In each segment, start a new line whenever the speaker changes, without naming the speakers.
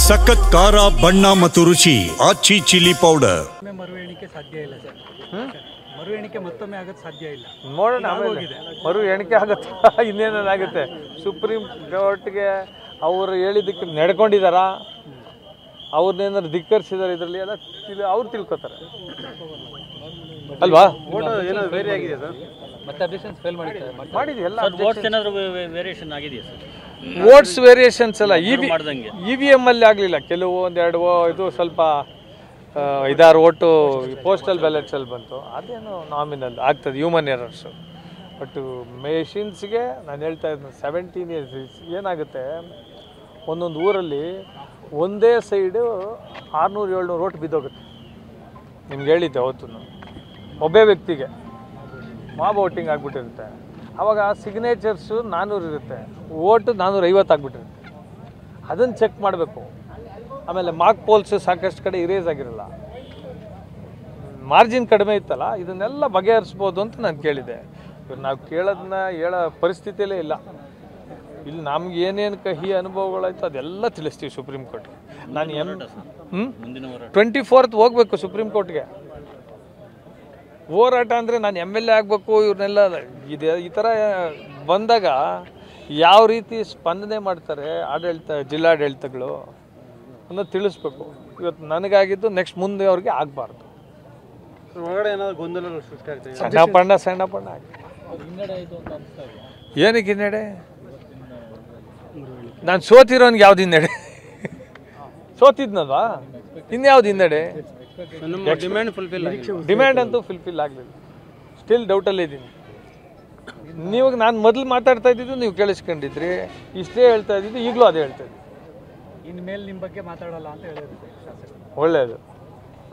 ಸಖತ್ ಖಾರ ಬಣ್ಣ ಮತ್ತು ರುಚಿ ಆಚಿ ಚಿಲ್ಲಿ ಪೌಡರ್.
ಮರು ಎಣಿಕೆ ಸಾಧ್ಯ ಇಲ್ಲ ಸರ್. ಮರು ಎಣಿಕೆ ಮತ್ತೊಮ್ಮೆ ಆಗೋದು ಸಾಧ್ಯ ಇಲ್ಲ.
ನೋಡೋಣ ಮರು ಎಣಿಕೆ ಆಗುತ್ತಾ ಇನ್ನೇನಾಗುತ್ತೆ. ಸುಪ್ರೀಂ ಕೋರ್ಟ್ಗೆ ಅವರು ಹೇಳಿದ್ದಕ್ಕೆ ನಡ್ಕೊಂಡಿದ್ದಾರಾ, ಅವ್ರನ್ನೇನಾದ್ರು ಧಿಕ್ಕರಿಸಿದಾರೆ ಇದರಲ್ಲಿ ಎಲ್ಲ ಅವ್ರು ತಿಳ್ಕೊತಾರೆ ಅಲ್ವಾ. ವೋಟ್ಸ್ ವೇರಿಯೇಷನ್ಸ್ ಎಲ್ಲ EVM ಅಲ್ಲಿ ಆಗಲಿಲ್ಲ. ಕೆಲವು ಒಂದೆರಡು ಇದು ಸ್ವಲ್ಪ 5-6 ಓಟು ಪೋಸ್ಟಲ್ ಬ್ಯಾಲೆಟ್ಸಲ್ಲಿ ಬಂತು. ಅದೇನು ನಾಮಿನಲ್ ಆಗ್ತದೆ, ಹ್ಯೂಮನ್ ಎರರ್ಸು. ಬಟ್ ಮೆಷಿನ್ಸ್ಗೆ ನಾನು ಹೇಳ್ತಾ ಇದ್ದೀನಿ 17 ಇಯರ್ಸ್ ಏನಾಗುತ್ತೆ, ಒಂದೊಂದು ಊರಲ್ಲಿ ಒಂದೇ ಸೈಡು 600-700 ಓಟ್ ಬಿದ್ದೋಗುತ್ತೆ. ನಿಮ್ಗೆ ಹೇಳಿದ್ದೆ ಅವತ್ತು, ಒಬ್ಬೇ ವ್ಯಕ್ತಿಗೆ ಮಾಬ್ ವೋಟಿಂಗ್ ಆಗಿಬಿಟ್ಟಿರುತ್ತೆ. ಆವಾಗ ಸಿಗ್ನೇಚರ್ಸು 400 ಇರುತ್ತೆ, ಓಟು 450 ಆಗಿಬಿಟ್ಟಿರುತ್ತೆ. ಅದನ್ನು ಚೆಕ್ ಮಾಡಬೇಕು. ಆಮೇಲೆ ಮಾರ್ಕ್ ಪೋಲ್ಸ್ ಸಾಕಷ್ಟು ಕಡೆ ಇರೇಸ್ ಆಗಿರಲ್ಲ, ಮಾರ್ಜಿನ್ ಕಡಿಮೆ ಇತ್ತಲ್ಲ, ಇದನ್ನೆಲ್ಲ ಬಗೆಹರಿಸ್ಬೋದು ಅಂತ ನಾನು ಕೇಳಿದ್ದೆ. ಇವ್ರು ನಾವು ಕೇಳೋದನ್ನ ಹೇಳೋ ಪರಿಸ್ಥಿತಿಯಲ್ಲೇ ಇಲ್ಲ. ಇಲ್ಲಿ ನಮ್ಗೆ ಏನೇನು ಕಹಿ ಅನುಭವಗಳಾಯ್ತು ಅದೆಲ್ಲ ತಿಳಿಸ್ತೀವಿ ಸುಪ್ರೀಂ ಕೋರ್ಟ್ಗೆ. ನಾನು 24th ಹೋಗ್ಬೇಕು ಸುಪ್ರೀಂ ಕೋರ್ಟ್ಗೆ. ಹೋರಾಟ ಅಂದರೆ ನಾನು MLA ಆಗಬೇಕು, ಇವ್ರನ್ನೆಲ್ಲ ಈ ಥರ ಬಂದಾಗ ಯಾವ ರೀತಿ ಸ್ಪಂದನೆ ಮಾಡ್ತಾರೆ ಜಿಲ್ಲಾಡಳಿತಗಳು ಅನ್ನೋದು ತಿಳಿಸ್ಬೇಕು. ಇವತ್ತು ನನಗಾಗಿದ್ದು ನೆಕ್ಸ್ಟ್ ಮುಂದೆ ಅವ್ರಿಗೆ ಆಗಬಾರ್ದು.
ಒಳಗಡೆ ಏನಾದ್ರು ಗೊಂದಲ ಸೃಷ್ಟಿ ಆಗ್ತದೆ.
ಸಣ್ಣ ಪಣ್ಣ ಏನಕ್ಕೆ ಹಿನ್ನಡೆ? ನಾನು ಸೋತಿರೋನ್ಗೆ ಯಾವ್ದು ಹಿನ್ನಡೆ? ಸೋತಿದ್ನಲ್ವಾ, ಇನ್ಯಾವ್ದು ಹಿನ್ನಡೆ? ಡಿಮ್ಯಾಂಡ್ ಅಂತೂ ಫುಲ್ಫಿಲ್ ಆಗಲಿಲ್ಲ. ಸ್ಟಿಲ್ ಡೌಟಲ್ಲೇ ಇದ್ದೀನಿ. ನೀವು ನಾನು ಮೊದಲು ಮಾತಾಡ್ತಾ ಇದ್ದಿದ್ದು ನೀವು ಕೇಳಿಸ್ಕೊಂಡಿದ್ರಿ, ಇಷ್ಟೇ ಹೇಳ್ತಾ ಇದ್ದಿದ್ದು, ಈಗಲೂ ಅದೇ ಹೇಳ್ತಾ ಇದ್ದೀನಿ.
ಇನ್ಮೇಲೆ ನಿಮ್ಮ ಬಗ್ಗೆ ಮಾತಾಡಲ್ಲ ಅಂತ ಹೇಳಿದ್ರು.
ಒಳ್ಳೆಯದು.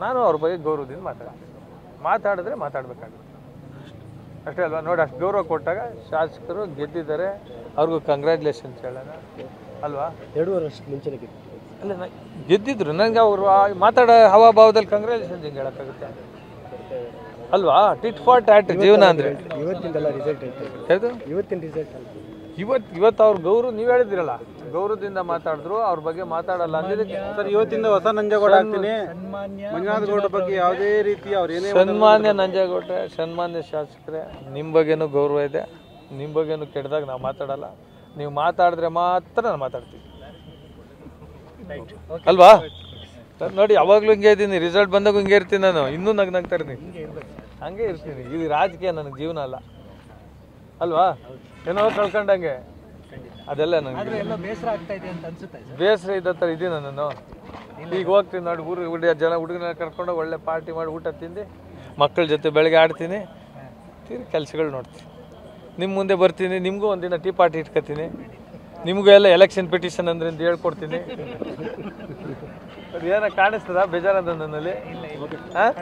ನಾನು ಅವ್ರ ಬಗ್ಗೆ ಗೌರವದಿಂದ ಮಾತಾಡಿದ್ರೆ ಮಾತಾಡಬೇಕಾಗುತ್ತೆ ಅಷ್ಟೇ ಅಲ್ವಾ. ನೋಡಿ, ಅಷ್ಟು ಗೌರವ ಕೊಟ್ಟಾಗ ಶಾಸಕರು ಗೆದ್ದಿದ್ದಾರೆ, ಅವ್ರಿಗೂ ಕಂಗ್ರ್ಯಾಚುಲೇಷನ್ಸ್ ಹೇಳೋಣ ಅಲ್ವಾ.
2.5 ವರ್ಷ ಮುಂಚೆ
ಅಲ್ಲ, ಗೆದ್ದಿದ್ರು. ನನಗೆ ಅವರು ಮಾತಾಡೋ ಹವಾಭಾವದಲ್ಲಿ ಕಂಗ್ರ್ಯಾಚುಲೇಷನ್ಸ್ ಹಿಂಗೆ ಹೇಳೋಕ್ಕಾಗುತ್ತೆ ಅಲ್ವಾ. ಟಿಟ್ ಫಾರ್ ಟ್ಯಾಟ್ ಜೀವನ ಅಂದರೆ ಇವತ್ತು ಅವ್ರ ಗೌರವ ನೀವು ಹೇಳಿದಿರಲ್ಲ, ಗೌರವದಿಂದ ಮಾತಾಡಿದ್ರು, ಅವ್ರ ಬಗ್ಗೆ ಮಾತಾಡಲ್ಲ ಅಂದಿದ್ದಕ್ಕೆ
ಸರ್. ಇವತ್ತಿಂದ ಹೊಸ ನಂಜೇಗೌಡ ಆಗ್ತೀನಿ, ಮಂಜುನಾಥಗೌಡ ಬಗ್ಗೆ ಯಾವುದೇ ರೀತಿ ಅವ್ರು ಏನೇ
ಸನ್ಮಾನ್ಯ ನಂಜೇಗೌಡ್ರೆ, ಸನ್ಮಾನ್ಯ ಶಾಸಕರೇ, ನಿಮ್ಮ ಬಗ್ಗೆನೂ ಗೌರವ ಇದೆ. ನಿಮ್ಮ ಬಗ್ಗೆನೂ ಕೆಟ್ಟದಾಗ ನಾವು ಮಾತಾಡಲ್ಲ. ನೀವು ಮಾತಾಡಿದ್ರೆ ಮಾತ್ರ ನಾನು ಮಾತಾಡ್ತೀವಿ ಅಲ್ವಾ. ನೋಡಿ, ಯಾವಾಗಲೂ ಹಿಂಗೆ ಇದ್ದೀನಿ, ರಿಸಲ್ಟ್ ಬಂದಾಗ ಹಿಂಗೆ ಇರ್ತೀನಿ ನಾನು, ಇನ್ನೂ ನಗ್ತಾ ಇರ್ತೀನಿ, ಹಂಗೆ ಇರ್ತೀನಿ. ಇದು ರಾಜಕೀಯ ನನಗೆ ಜೀವನ ಅಲ್ಲ ಅಲ್ವಾ. ಏನೋ ಕಳ್ಕೊಂಡಂಗೆ ಅದೆಲ್ಲ ನನಗೆ ಬೇಸರ ಇದ್ದ ಥರ ಇದ್ದೀನಿ ನಾನು. ಈಗ ಹೋಗ್ತೀನಿ ನೋಡಿ, ಹುಡುಗನ ಕರ್ಕೊಂಡು ಒಳ್ಳೆ ಪಾರ್ಟಿ ಮಾಡಿ ಊಟ ತಿಂದು ಮಕ್ಕಳ ಜೊತೆ ಬೆಳಗ್ಗೆ ಆಡ್ತೀನಿ, ಕೆಲಸಗಳು ನೋಡ್ತೀನಿ. ನಿಮ್ಮ ಮುಂದೆ ಬರ್ತೀನಿ, ನಿಮಗೂ ಒಂದಿನ ಟೀ ಪಾರ್ಟಿ ಇಟ್ಕೊತೀನಿ, ನಿಮಗೂ ಎಲ್ಲ ಎಲೆಕ್ಷನ್ ಪಿಟಿಷನ್ ಅಂದ್ರೆ ಅಂತ ಹೇಳ್ಕೊಡ್ತೀನಿ. ಅದು ಏನೋ ಕಾಣಿಸ್ತದ ಬೇಜಾರಂದ ನನ್ನಲ್ಲಿ? ಹಾಂ.